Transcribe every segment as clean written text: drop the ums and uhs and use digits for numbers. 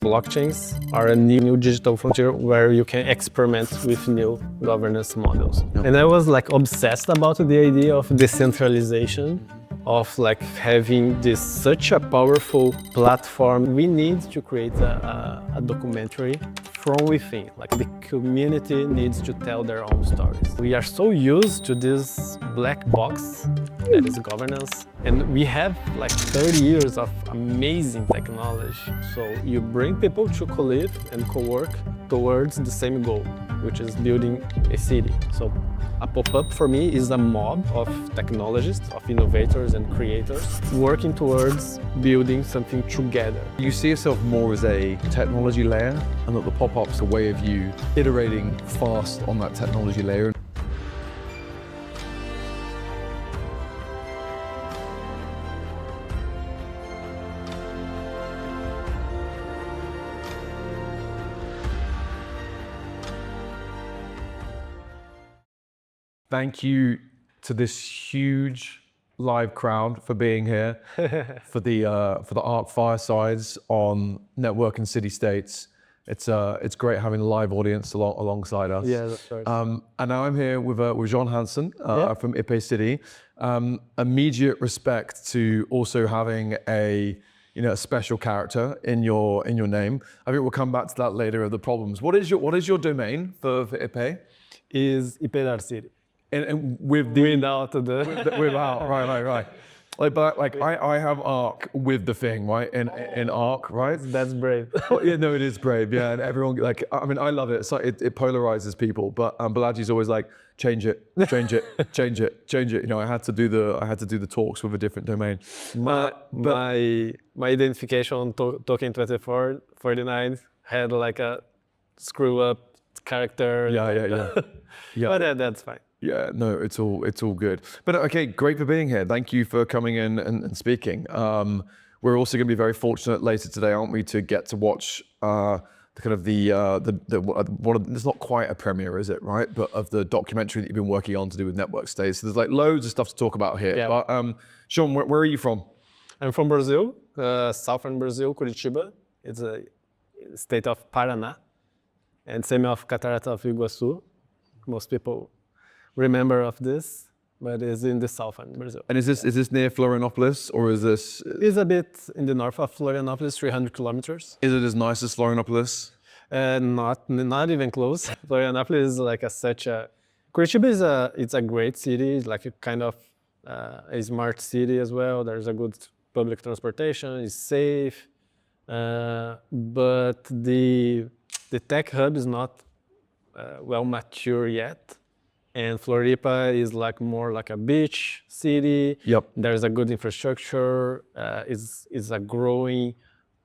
Blockchains are a new digital frontier where you can experiment with new governance models. Yep. And I was like obsessed about the idea of decentralization, of like having this such a powerful platform. We need to create a documentary from within. Like the community needs to tell their own stories. We are so used to this black box that is governance, and we have like 30 years of amazing technology. So you bring people to co-live and co-work towards the same goal, which is building a city. So a pop-up for me is a mob of technologists, of innovators and creators working towards building something together. You see yourself more as a technology layer, and that the pop-up's a way of you iterating fast on that technology layer. Thank you to this huge live crowd for being here for the Ârc Firesides on Network and City States. It's great having a live audience alongside us. Yeah, that's right. And now I'm here with Jean Hansen from Ipê City. Immediate respect to also having a special character in your name. I think we'll come back to that later of the problems. What is your domain for Ipê? Is Ipê City. And without right. I have Ârc with the thing, right? In Ârc, right? That's brave. Oh, yeah, no, it is brave, yeah. And everyone I love it. It's like it polarizes people, but Balaji's always like, change it. I had to do the talks with a different domain. My identification on token 2449 had like a screw up character. Yeah. But that's fine. Yeah, no, it's all good. But okay, great for being here. Thank you for coming in and speaking. We're also going to be very fortunate later today, aren't we, to get to watch it's not quite a premiere, is it, right? But of the documentary that you've been working on to do with network states. So there's like loads of stuff to talk about here. Yeah. But Sean, where are you from? I'm from Brazil, southern Brazil, Curitiba. It's a state of Paraná, and same of Catarata of Iguaçu. Most people remember of this, but it's in the southern Brazil. And is this near Florianopolis, or is this? It's a bit in the north of Florianopolis, 300 kilometers. Is it as nice as Florianopolis? Not even close. Florianopolis is like Curitiba it's a great city. It's like a kind of a smart city as well. There's a good public transportation. It's safe, but the tech hub is not well mature yet. And Floripa is more like a beach city. Yep. There's a good infrastructure. Is a growing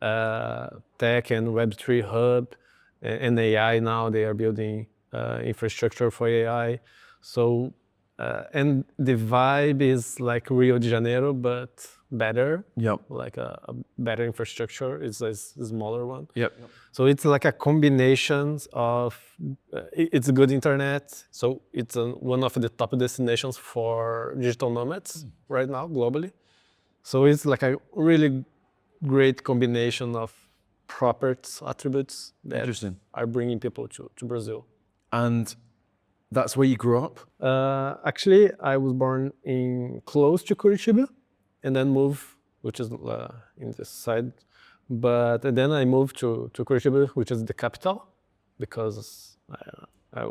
tech and Web3 hub, and AI now. They are building infrastructure for AI. So and the vibe is like Rio de Janeiro, but better. Yep. Like a better infrastructure. It's a smaller one. Yep. So it's like a combination of, it's good internet. So it's one of the top destinations for digital nomads right now globally. So it's like a really great combination of properties, attributes that are bringing people to Brazil. And that's where you grew up? Actually, I was born close to Curitiba and then moved, which is in this side. But then I moved to Curitiba, which is the capital, because I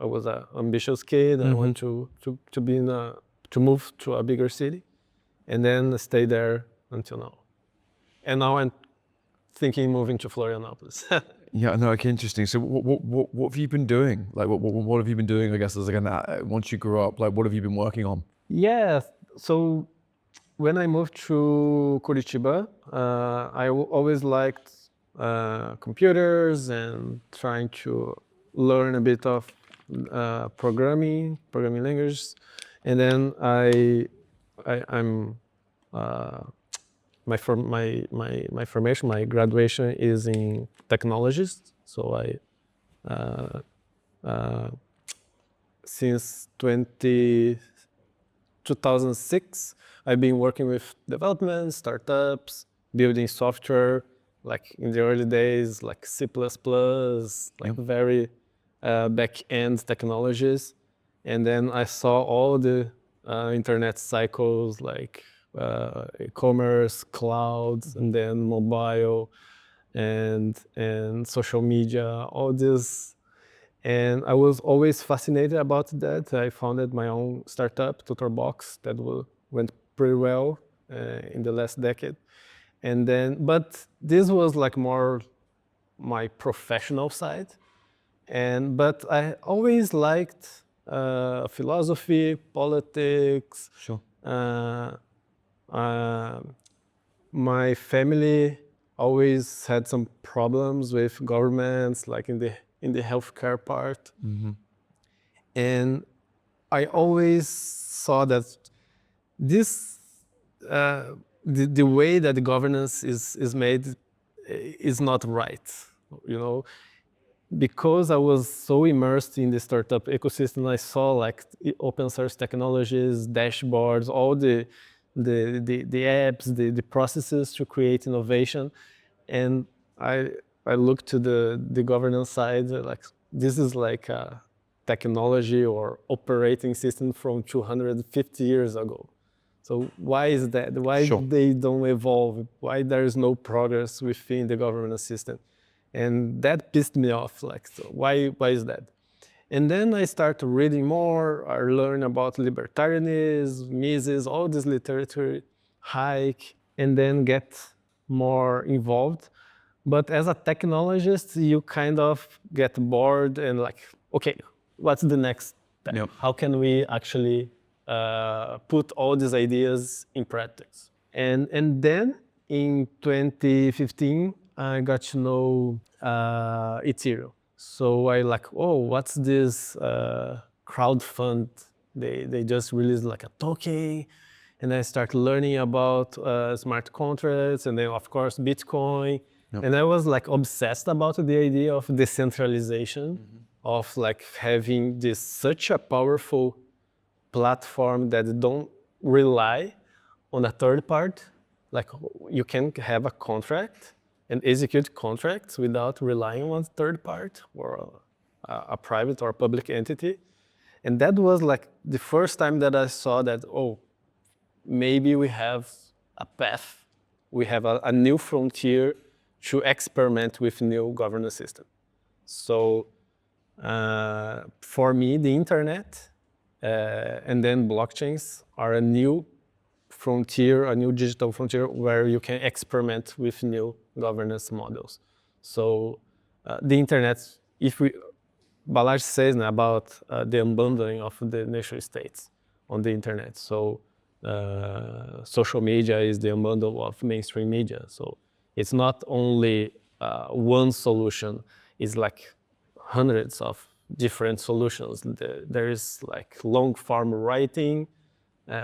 was an ambitious kid. I want to move to a bigger city, and then stay there until now. And now I'm thinking moving to Florianopolis. Yeah, no, okay, interesting. So what have you been doing? Like what have you been doing? I guess as once you grew up, like what have you been working on? Yeah, so. When I moved to Curitiba, I always liked computers and trying to learn a bit of programming languages, and then my graduation is in technologies. So since 2006. I've been working with development, startups, building software like in the early days, like C++, like very back-end technologies. And then I saw all the internet cycles, like e-commerce, clouds, and then mobile, and social media, all this. And I was always fascinated about that. I founded my own startup, Tutorbox, that went pretty well in the last decade. And then, but this was like more my professional side. But I always liked philosophy, politics. Sure. Uh, uh, my family always had some problems with governments, like in the healthcare part. And I always saw that this the way that the governance is made is not right, you know, because I was so immersed in the startup ecosystem. I saw like open source technologies, dashboards, all the apps, the processes to create innovation. And I looked to the governance side, like this is like a technology or operating system from 250 years ago. So why is that? Why Sure. they don't evolve? Why there is no progress within the governance system? And that pissed me off. Like, so why is that? And then I started reading more. I learned about libertarianism, Mises, all this literature, Hayek, and then get more involved. But as a technologist, you kind of get bored and like, okay, what's the next step? Yep. How can we actually put all these ideas in practice? And then in 2015, I got to know Ethereum. So I like, oh, what's this crowdfund? They just released like a token, and I start learning about smart contracts, and then of course Bitcoin. And I was like obsessed about the idea of decentralization, of like having this such a powerful platform that don't rely on a third part. Like you can have a contract and execute contracts without relying on third part or a private or public entity. And that was like the first time that I saw that, oh, maybe we have a path, we have a new frontier to experiment with new governance system. So for me, the internet and then blockchains are a new frontier, a new digital frontier where you can experiment with new governance models. So the internet, if we, Balázs says about the unbundling of the nation states on the internet. So social media is the unbundle of mainstream media. So it's not only one solution, it's like hundreds of different solutions. There is like long form writing,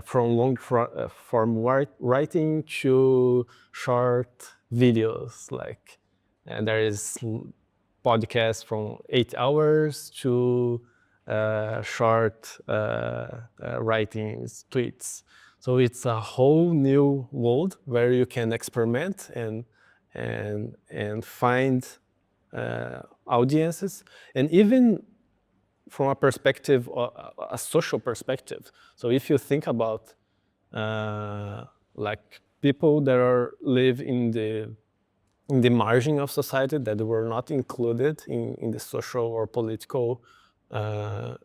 from long form writing to short videos, like, and there is podcasts from 8 hours to short writings, tweets. So it's a whole new world where you can experiment and find audiences, and even from a perspective, a social perspective. So if you think about like people that live in the margin of society, that were not included in the social or political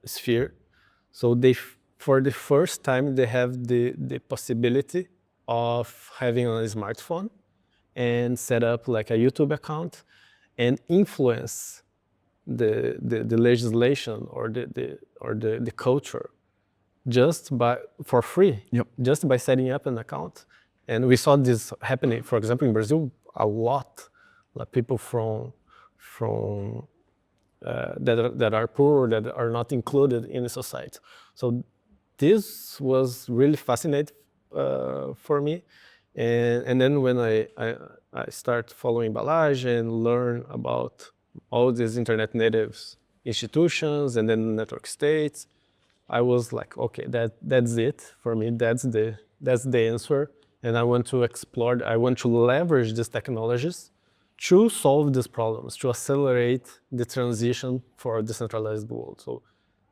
sphere, so for the first time they have the possibility of having a smartphone and set up like a YouTube account and influence the legislation or the culture just for free, just by setting up an account. And we saw this happening, for example, in Brazil, a lot, like people from that are poor, that are not included in the society. So this was really fascinating for me. And then when I start following Balázs and learn about all these internet natives institutions and then network states, I was like, okay, that's it for me. That's the answer. And I want to explore. I want to leverage these technologies to solve these problems, to accelerate the transition for a decentralized world. So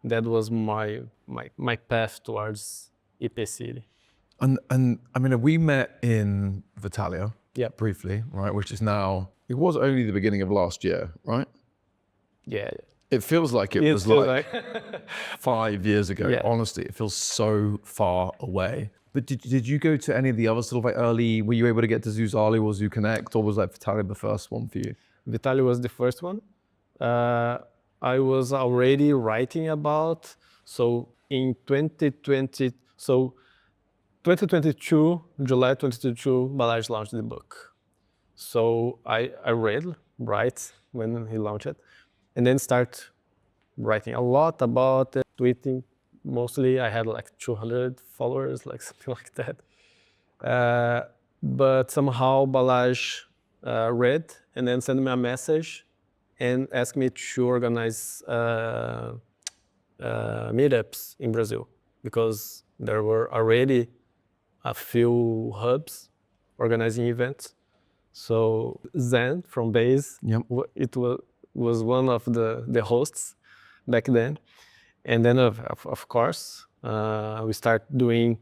that was my path towards Ipê City. And I mean, we met in Vitalia Yep. briefly, right? Which is now, it was only the beginning of last year, right? Yeah. It feels like it was feels like 5 years ago. Yeah. Honestly, it feels so far away. But did you go to any of the other sort of like early, were you able to get to Zoozali or Zoo Connect, or was like Vitalia the first one for you? Vitaly was the first one. I was already writing about, so in 2020, so 2022, July 2022, Balázs launched the book. So I read right when he launched it, and then start writing a lot about it, tweeting. Mostly I had like 200 followers, like something like that. But somehow Balázs read and then sent me a message and asked me to organize meetups in Brazil, because there were already a few hubs organizing events. So Zen from Base, Yep. it was one of the hosts back then. And then of course, we start doing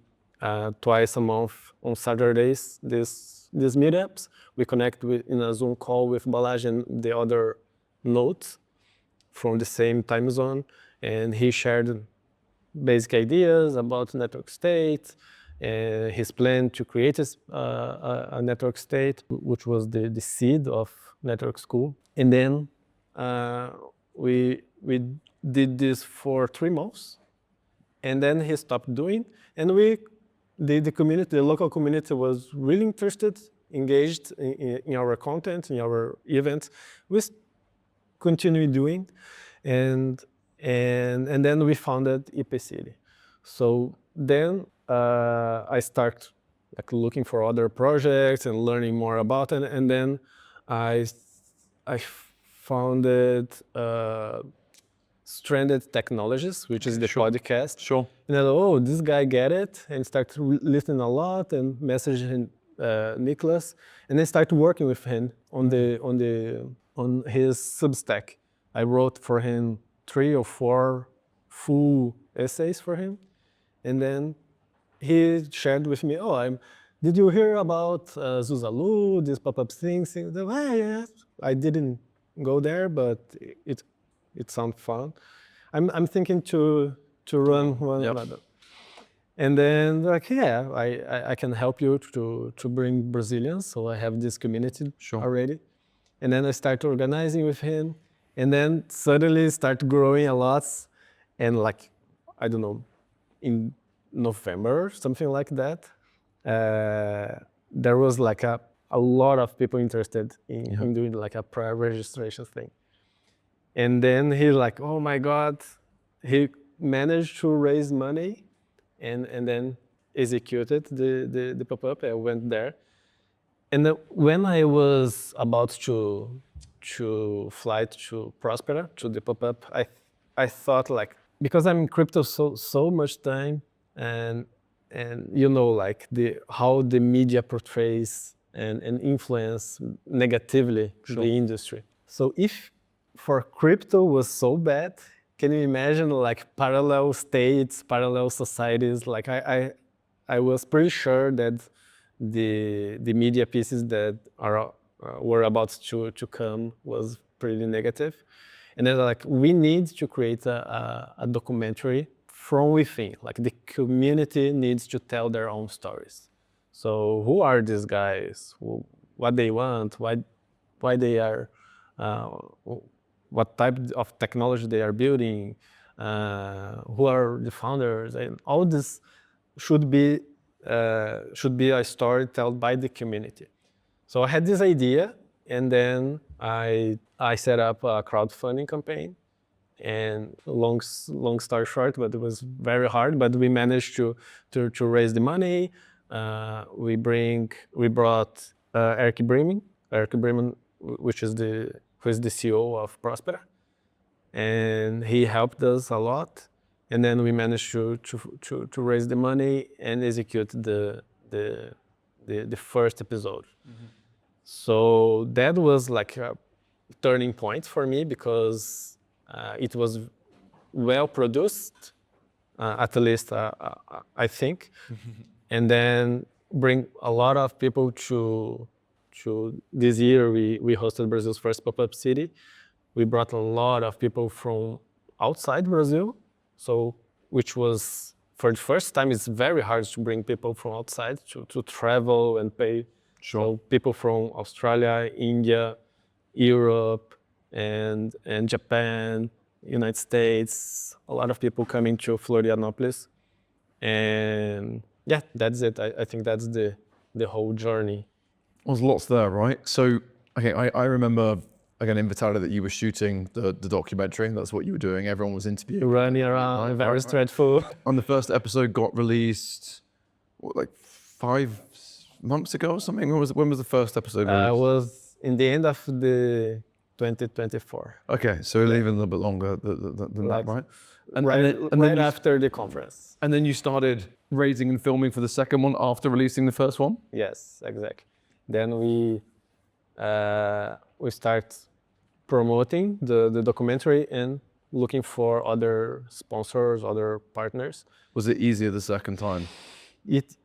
twice a month on Saturdays these meetups. We connect in a Zoom call with Balázs and the other nodes from the same time zone, and he shared basic ideas about network state, his plan to create a network state, which was the seed of network school. And then we did this for 3 months, and then he stopped doing, and the community, the local community was really interested, engaged in our content, in our events. We continue doing, and then we founded Ipê City. So then I start like looking for other projects and learning more about it, and then I founded Stranded Technologies, which is the podcast. Sure. And I thought, oh, this guy get it, and start listening a lot and messaging Nicholas, and then start working with him on his Substack. I wrote for him 3 or 4 full essays for him, and then he shared with me, oh, did you hear about Zuzalu, these pop-up things? Yeah. I didn't go there, but it sounds fun. I'm thinking to run one another. And then like, yeah, I can help you to bring Brazilians. So I have this community already. And then I start organizing with him, and then suddenly start growing a lot. And like, I don't know, in November, something like that, there was like a lot of people interested in doing like a prior registration thing. And then he like, oh my God, he managed to raise money and then executed the pop-up. I went there. And when I was about to fly to Prospera, to the pop-up, I thought like, because I'm in crypto so much time, and you know, like how the media portrays and influence negatively the industry. So if for crypto was so bad, can you imagine like parallel states, parallel societies? Like I was pretty sure that the media pieces that were about to come was pretty negative. And then like, we need to create a documentary from within. Like the community needs to tell their own stories. So who are these guys? What they want? Why they are? What type of technology they are building? Who are the founders? And all this should be a story told by the community. So I had this idea, and then I set up a crowdfunding campaign. And long story short, but it was very hard. But we managed to raise the money. We brought Eric Bremen, which is who is the CEO of Prospera, and he helped us a lot. And then we managed to raise the money and execute the first episode. So that was like a turning point for me because it was well produced, at least I think, and then bring a lot of people to this year we hosted Brazil's first pop-up city. We brought a lot of people from outside Brazil, so which was for the first time it's very hard to bring people from outside to travel and pay. Sure. So people from Australia, India, Europe, and Japan, United States, a lot of people coming to Florianopolis. And yeah, that's it. I think that's the whole journey. There's lots there, right? So, okay, I remember, again, in Vitaly that you were shooting the documentary. That's what you were doing. Everyone was interviewing. Running around, very stressful. And the first episode got released, what, like 5 months ago or something? When was the first episode released? Was in the end of the 2024. Okay, so even a little bit longer than Like, that, right? Right after the conference. And then you started raising and filming for the second one after releasing the first one? Yes, exactly. Then we start promoting the documentary and looking for other sponsors, other partners. Was it easier the second time? It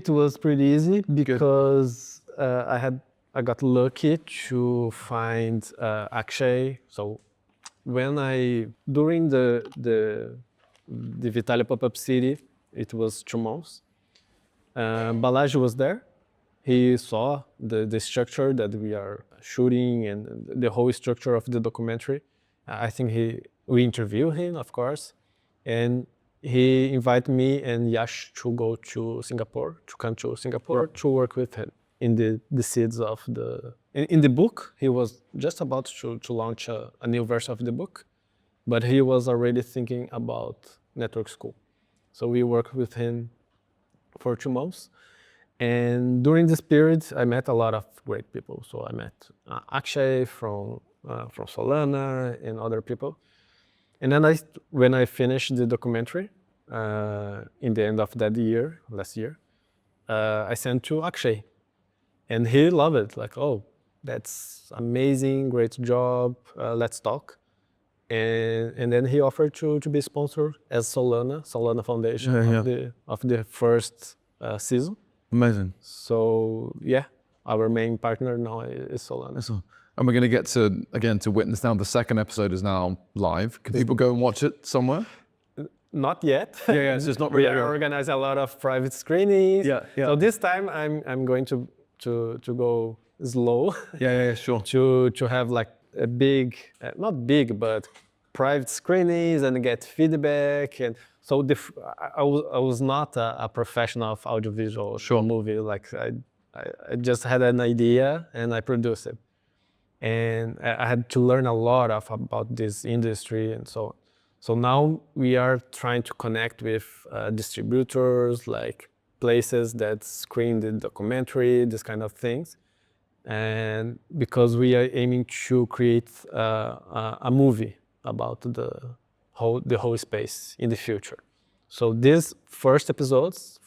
was pretty easy because I got lucky to find Akshay. So during the Vitaly pop-up city, it was 2 months. Balaji was there. He saw the structure that we are shooting and the whole structure of the documentary. I think we interviewed him, of course, and he invited me and Yash to go to Singapore, to come to Singapore to work with him in the seeds of in the book. He was just about to launch a new version of the book, but he was already thinking about network school. So we worked with him for 2 months. And during this period, I met a lot of great people. So I met Akshay from Solana and other people. And then when I finished the documentary in the end of that year, last year, I sent to Akshay. And he loved it. Like, oh, that's amazing, great job, let's talk. And then he offered to be sponsored as Solana Foundation of the first season. Amazing. So yeah, our main partner now is Solana. And we're going to get to witness now. The second episode is now live. Can people go and watch it somewhere? Not yet. Yeah. So it's not We really. organize a lot of private screenings. Yeah. So this time I'm going to go slow. Yeah, sure. To have like a big, not big, but private screenings and get feedback. And so I was not a professional of audiovisual movie. Like I just had an idea and I produced it. And I had to learn a lot about this industry and so on. So now we are trying to connect with distributors, like places that screen the documentary, this kind of things. And because we are aiming to create a movie about the whole space in the future. So these first episodes,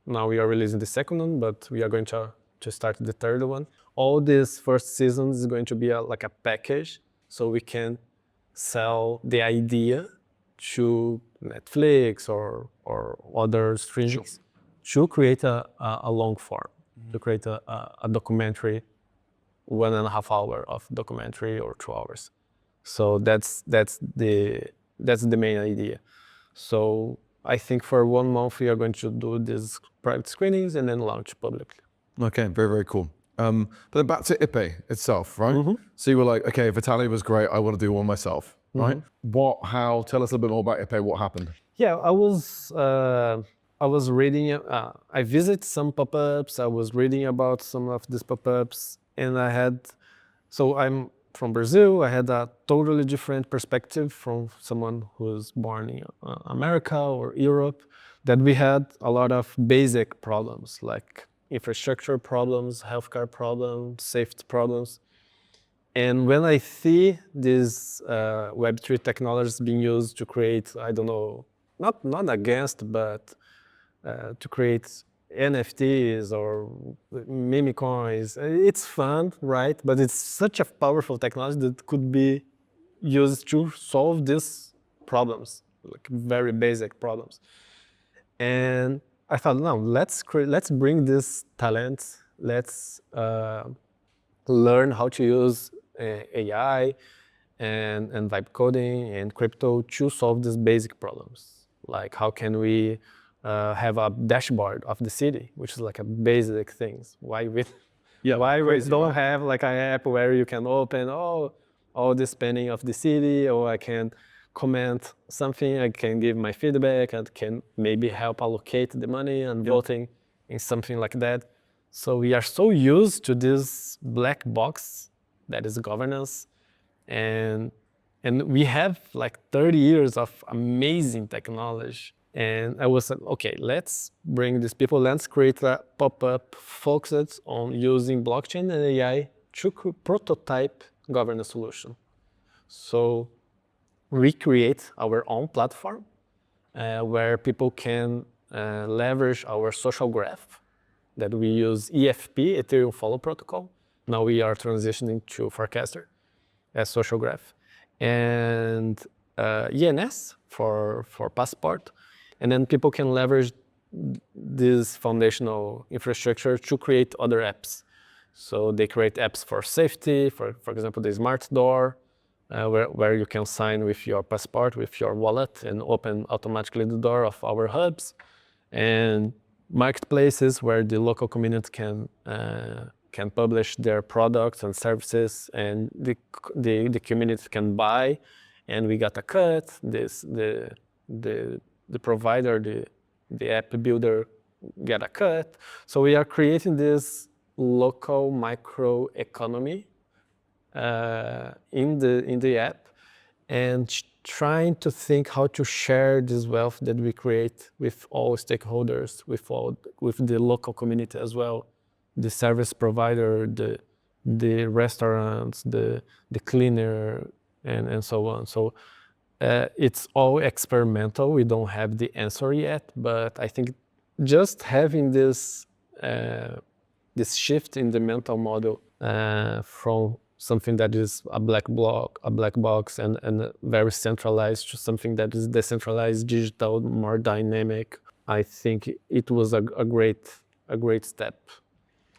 now we are releasing the second one, but we are going to start the third one. All these first seasons is going to be like a package, so we can sell the idea to Netflix or other streamings to create a long form, to create a documentary, 1.5 hour of documentary or 2 hours. So that's the main idea. So I think for 1 month we are going to do these private screenings and then launch publicly. Okay, very, very cool. But then back to Ipê itself, right? Mm-hmm. So you were like, okay, Vitaly was great. I want to do one myself, right? How? Tell us a little bit more about Ipê. What happened? Yeah, I was reading. I visited some pop-ups. I was reading about some of these pop-ups, and I'm from Brazil. I had a totally different perspective from someone who was born in America or Europe. That we had a lot of basic problems like infrastructure problems, healthcare problems, safety problems. And when I see these Web3 technologies being used to create, I don't know, not against, but to create NFTs or meme coins. It's fun, right? But it's such a powerful technology that could be used to solve these problems, like very basic problems. And I thought, no, let's bring this talent. Let's learn how to use AI and vibe coding and crypto to solve these basic problems. Like how can we have a dashboard of the city, which is like a basic things. Why we crazy, don't right? have like an app where you can open all the spending of the city, or I can comment something, I can give my feedback, and can maybe help allocate the money and voting in something like that. So we are so used to this black box that is governance, and we have like 30 years of amazing technology. And I was like, okay, let's bring these people, let's create a pop-up focused on using blockchain and AI to prototype governance solution. So we create our own platform where people can leverage our social graph that we use EFP, Ethereum Follow Protocol. Now we are transitioning to Forecaster as social graph, and ENS for passport. And then people can leverage this foundational infrastructure to create other apps. So they create apps for safety, for example, the smart door, where you can sign with your passport, with your wallet, and open automatically the door of our hubs, and marketplaces where the local community can publish their products and services, and the community can buy, and we got a cut. The provider, the app builder, get a cut. So we are creating this local micro economy in the app, and trying to think how to share this wealth that we create with all stakeholders, with the local community as well, the service provider, the restaurants, the cleaner, and so on. So it's all experimental. We don't have the answer yet, but I think just having this shift in the mental model from something that is a black box and very centralized to something that is decentralized, digital, more dynamic. I think it was a great step,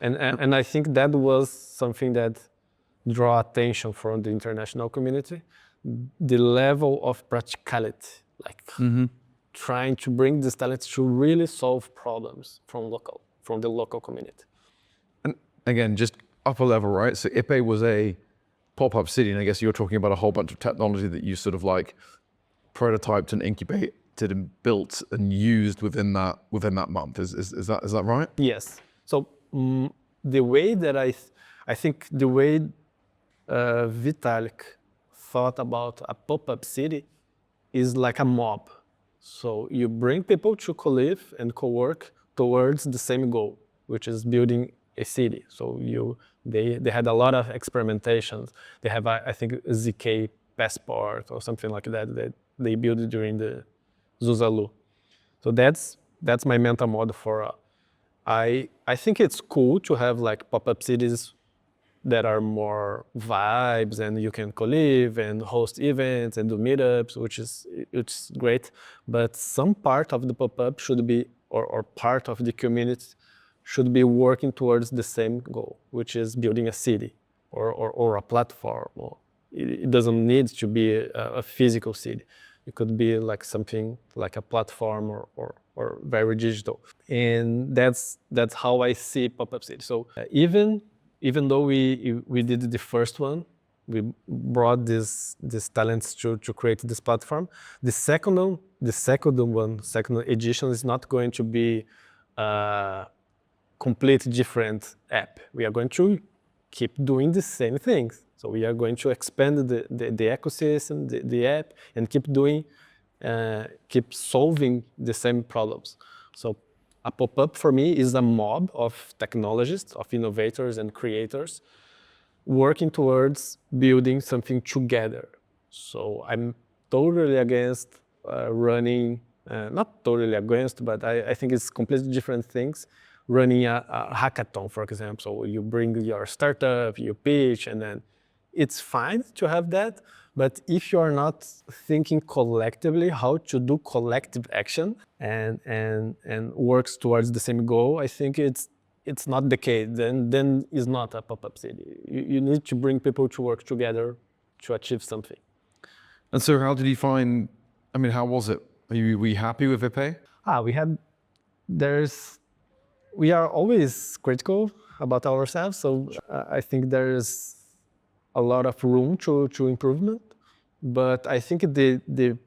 and I think that was something that draw attention from the international community, the level of practicality, like trying to bring this talent to really solve problems from the local community. And again, just upper level, right? So Ipê was a pop-up city, and I guess you're talking about a whole bunch of technology that you sort of like prototyped and incubated and built and used within that month. Is that right? Yes. So the way that I think the way Vitalik thought about a pop-up city is like a mob. So you bring people to co-live and co-work towards the same goal, which is building a city. So they had a lot of experimentations. They have I think a ZK passport or something like that they built during the Zuzalu. So that's my mental model for. I think it's cool to have like pop-up cities that are more vibes, and you can co-live and host events and do meetups, which is great. But some part of the pop-up should be, or part of the community should be working towards the same goal, which is building a city or a platform. Or it doesn't need to be a physical city. It could be like something like a platform or very digital. And that's how I see pop-up city. So even though we did the first one, we brought these talents to create this platform. The second edition is not going to be a complete different app. We are going to keep doing the same things. So we are going to expand the ecosystem, the app, and keep solving the same problems. So a pop-up for me is a mob of technologists, of innovators and creators working towards building something together. So I'm totally against running not totally against, but I think it's completely different things. Running a hackathon, for example, so you bring your startup, you pitch, and then it's fine to have that. But if you are not thinking collectively how to do collective action and works towards the same goal, I think it's not the case. Then it's not a pop-up city. You need to bring people to work together to achieve something. And so how did you find, I mean, how was it? Were you happy with Ipê? We are always critical about ourselves, so I think there's a lot of room to improvement. But I think the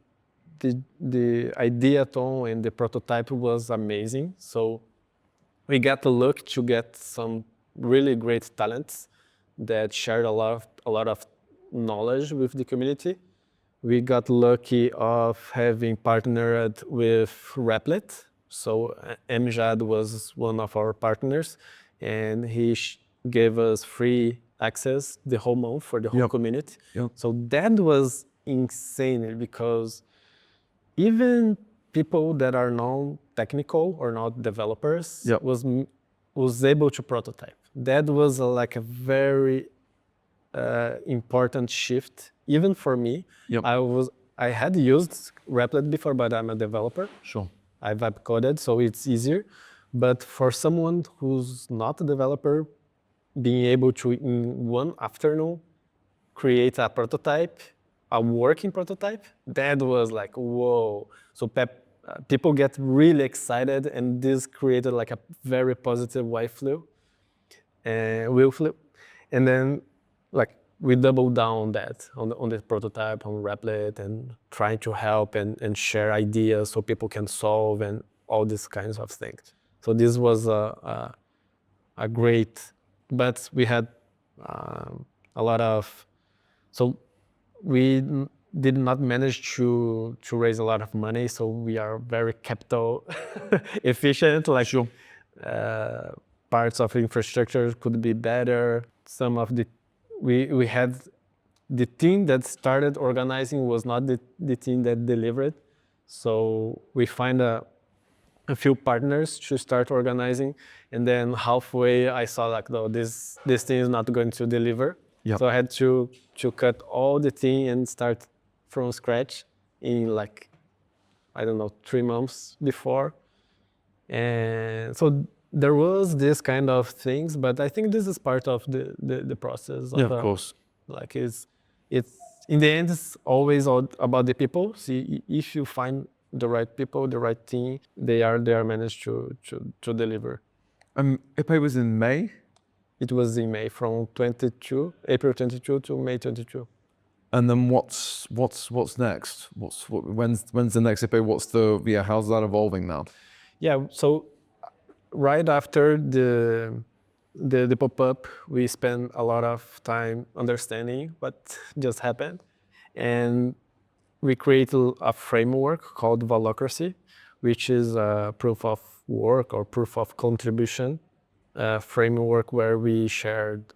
idea tone and the prototype was amazing. So we got the luck to get some really great talents that shared a lot of knowledge with the community. We got lucky of having partnered with Replit. So Amjad was one of our partners, and he gave us free access the whole month for the whole community. Yep. So that was insane because even people that are non-technical or not developers Yep. was able to prototype. That was like a very important shift, even for me. Yep. I had used Replit before, but I'm a developer. Sure. I've web coded, so it's easier. But for someone who's not a developer, being able to in one afternoon create a prototype, a working prototype, that was like whoa. So people get really excited, and this created like a very positive wheel flow, and then like we doubled down on that on the prototype on Replit and trying to help and share ideas so people can solve and all these kinds of things. So this was a great, but we had a lot of, so we did not manage to raise a lot of money, so we are very capital efficient. Like Sure. Parts of infrastructure could be better. Some of the we had the team that started organizing was not the team that delivered, so we find a few partners to start organizing, and then halfway I saw like, no, this thing is not going to deliver. Yep. So I had to cut all the thing and start from scratch in like, I don't know, 3 months before. And so there was this kind of things, but I think this is part of the process. Of course. Like it's in the end, it's always all about the people. See, if you find the right people, the right team, they are managed to deliver. Ipê was in May? It was in May, from April 22 to May 22. And then what's next? When's the next Ipê? How's that evolving now? Yeah, so right after the pop-up, we spent a lot of time understanding what just happened, and we created a framework called Volocracy, which is a proof of work or proof of contribution framework where we shared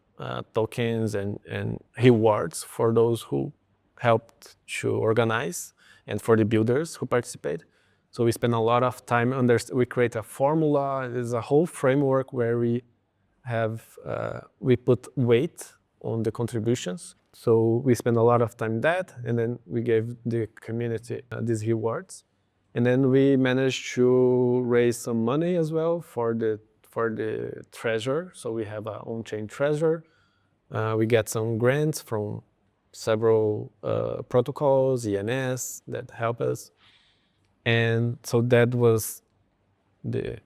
tokens and rewards for those who helped to organize and for the builders who participate. So we spend a lot of time we create a formula. There's a whole framework where we put weight on the contributions. So we spend a lot of time that, and then we gave the community these rewards. And then we managed to raise some money as well for the treasure. So we have our on-chain treasure. We get some grants from several protocols, ENS, that help us. And so that was the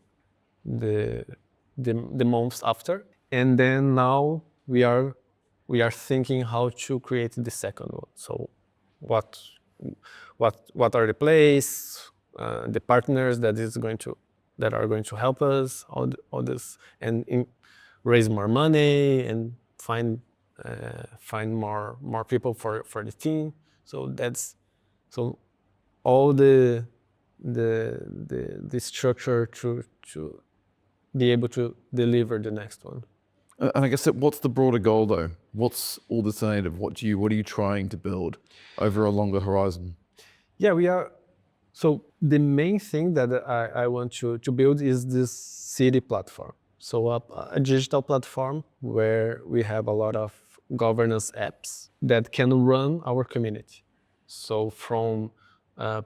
months after. And then now we are thinking how to create the second one. So what are the plays, the partners that are going to help us, all this, and raise more money and find more people for the team. So that's all the structure to be able to deliver the next one. And I guess what's the broader goal though? What's alternative? What are you trying to build over a longer horizon? Yeah, we are. So the main thing that I want to build is this city platform. So a digital platform where we have a lot of governance apps that can run our community. So from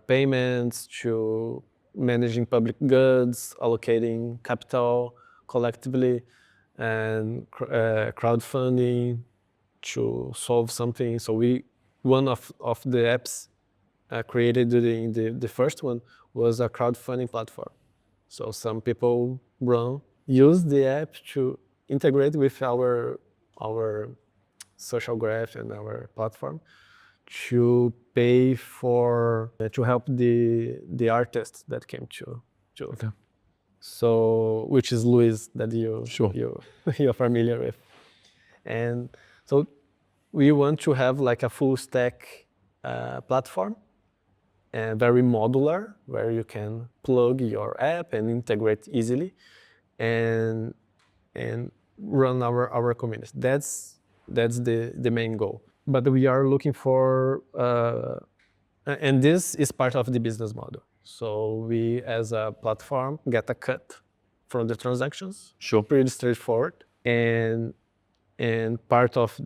payments to managing public goods, allocating capital collectively, and crowdfunding to solve something. So one of the apps created during the first one was a crowdfunding platform. So some people use the app to integrate with our social graph and our platform to pay for to help the artists that came to Okay. so which is Luis that Sure. you're familiar with. And so we want to have like a full stack platform and very modular where you can plug your app and integrate easily and run our community. That's the main goal. But we are looking for and this is part of the business model. So we as a platform get a cut from the transactions. Sure. Pretty straightforward. And part of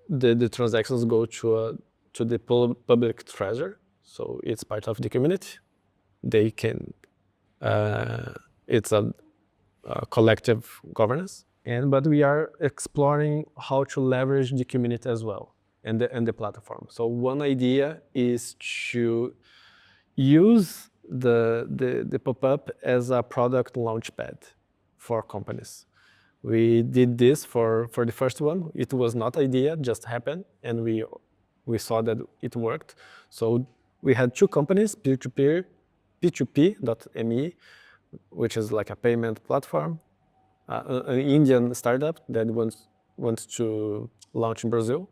the transactions go to the public treasure. So it's part of the community. They can, it's a collective governance. But we are exploring how to leverage the community as well and the platform. So one idea is to use the pop-up as a product launchpad for companies. We did this for the first one. It was not idea, just happened, and we saw that it worked. So we had two companies, peer-to-peer, P2P.me, which is like a payment platform, an Indian startup that wants to launch in Brazil,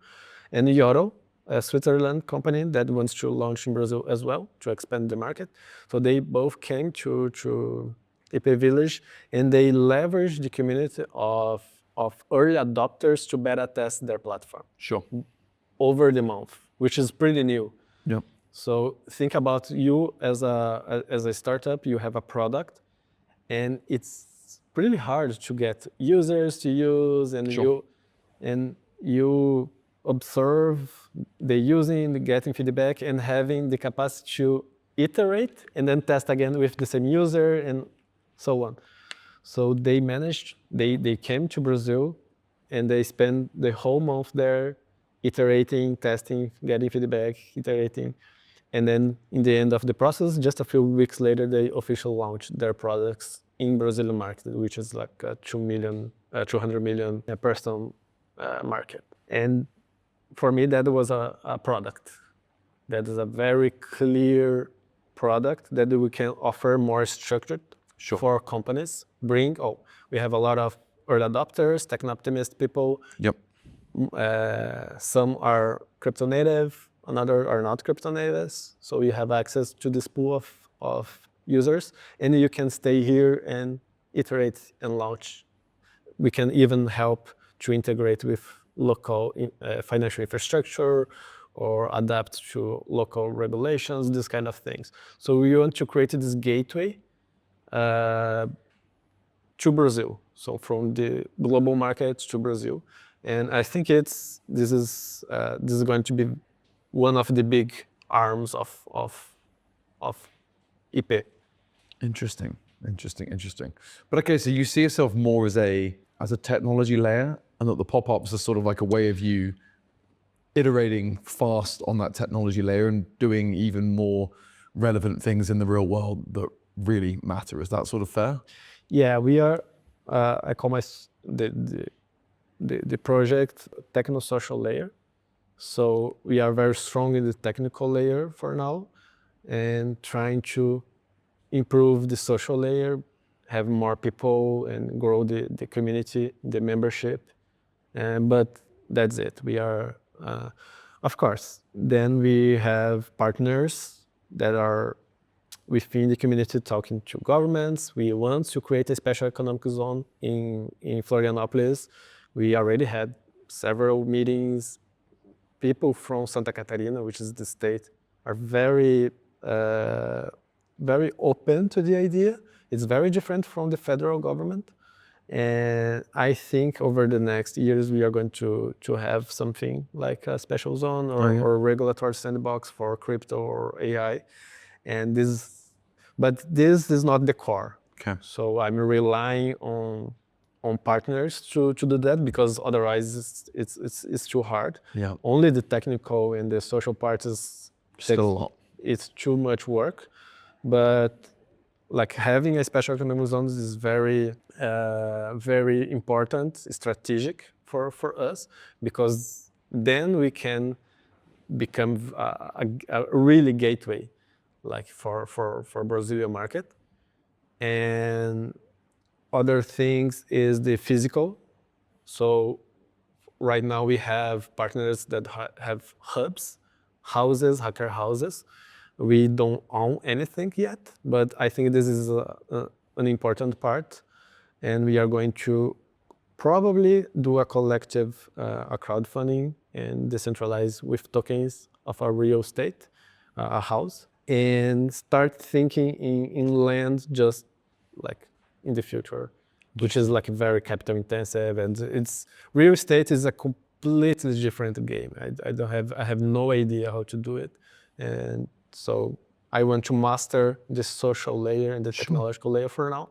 and Yoro, a Switzerland company that wants to launch in Brazil as well to expand the market. So they both came to Ipê Village, and they leveraged the community of early adopters to beta test their platform. Sure. Over the month, which is pretty new. Yeah. So think about you as a startup, you have a product, and it's really hard to get users to use, and Sure. you observe the using, the getting feedback, and having the capacity to iterate and then test again with the same user and so on. So they came to Brazil and they spent the whole month there iterating, testing, getting feedback, iterating. And then in the end of the process, just a few weeks later, they officially launched their products in Brazilian market, which is like a 200 million person market. And for me, that was a product. That is a very clear product that we can offer more structured for companies. We have a lot of early adopters, techno-optimist people. Yep. Some are crypto native, another are not crypto natives. So you have access to this pool of users, and you can stay here and iterate and launch. We can even help to integrate with local financial infrastructure or adapt to local regulations, this kind of things. So we want to create this gateway to Brazil. So from the global market to Brazil. And I think this is going to be one of the big arms of Ipê. Interesting. But okay, so you see yourself more as a technology layer, and that the pop-ups are sort of like a way of you iterating fast on that technology layer and doing even more relevant things in the real world that really matter. Is that sort of fair? Yeah, we are. I call the project techno-social layer. So we are very strong in the technical layer for now, and trying to improve the social layer, have more people, and grow the community, the membership. But that's it. We are, of course. Then we have partners that are within the community talking to governments. We want to create a special economic zone in Florianopolis. We already had several meetings. People from Santa Catarina, which is the state, are very very open to the idea. It's very different from the federal government. And I think over the next years, we are going to have something like a special zone or regulatory sandbox for crypto or AI. And but this is not the core. Okay. So I'm relying on partners to do that, because otherwise it's too hard. Yeah. Only the technical and the social part is Still a lot. It's too much work, but like having a special economic zones is very important, strategic for us, because then we can become a really gateway, like for Brazilian market. And other things is the physical. So right now we have partners that have hubs, hacker houses. We don't own anything yet, but I think this is an important part. And we are going to probably do a collective a crowdfunding and decentralize with tokens of a real estate, a house, and start thinking in land just like in the future, which is like very capital intensive, and it's real estate is a completely different game. I have no idea how to do it, and so I want to master the social layer and the technological layer for now,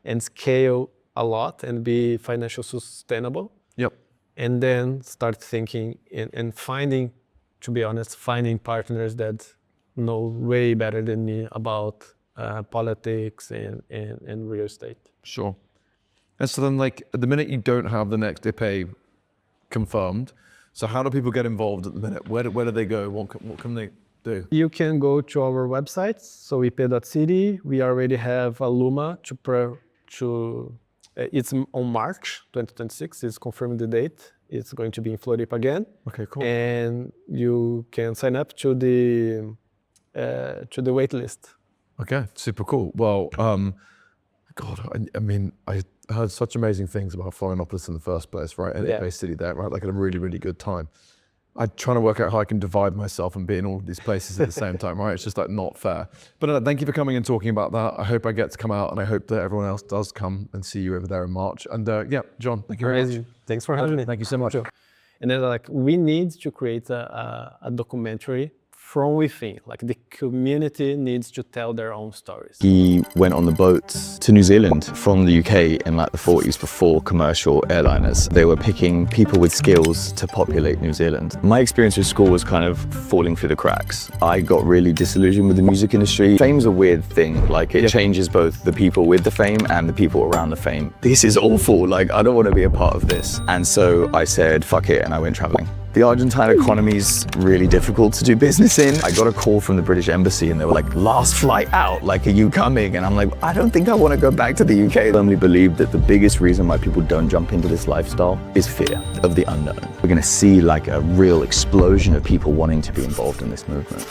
and scale a lot and be financially sustainable. Yep. And then start thinking and finding, to be honest, finding partners that know way better than me about politics and real estate. Sure. And so then, like, at the minute you don't have the next Ipê confirmed, so how do people get involved at the minute? Where do they go? What can they do? You can go to our website, so ipê.city. We already have a Luma it's on March 2026. It's confirmed the date. It's going to be in Floripa again. Okay, cool. And you can sign up to the wait list. Okay, super cool. Well, God, I mean, I heard such amazing things about Florianopolis in the first place, right? And Ipê City there, right? Like at a really, really good time. I'm trying to work out how I can divide myself and be in all of these places at the same time, right? It's just like not fair. But thank you for coming and talking about that. I hope I get to come out, and I hope that everyone else does come and see you over there in March. And yeah, John, thank you very much. Thanks for having me. Thank you so much. And then like we need to create a documentary from within. Like the community needs to tell their own stories. He went on the boats to New Zealand from the UK in like the 40s before commercial airliners. They were picking people with skills to populate New Zealand. My experience with school was kind of falling through the cracks. I got really disillusioned with the music industry. Fame's a weird thing. Like it changes both the people with the fame and the people around the fame. This is awful. Like I don't want to be a part of this. And so I said, fuck it, and I went traveling. The Argentine economy is really difficult to do business in. I got a call from the British Embassy and they were like, last flight out, like, are you coming? And I'm like, I don't think I want to go back to the UK. I firmly believe that the biggest reason why people don't jump into this lifestyle is fear of the unknown. We're going to see like a real explosion of people wanting to be involved in this movement.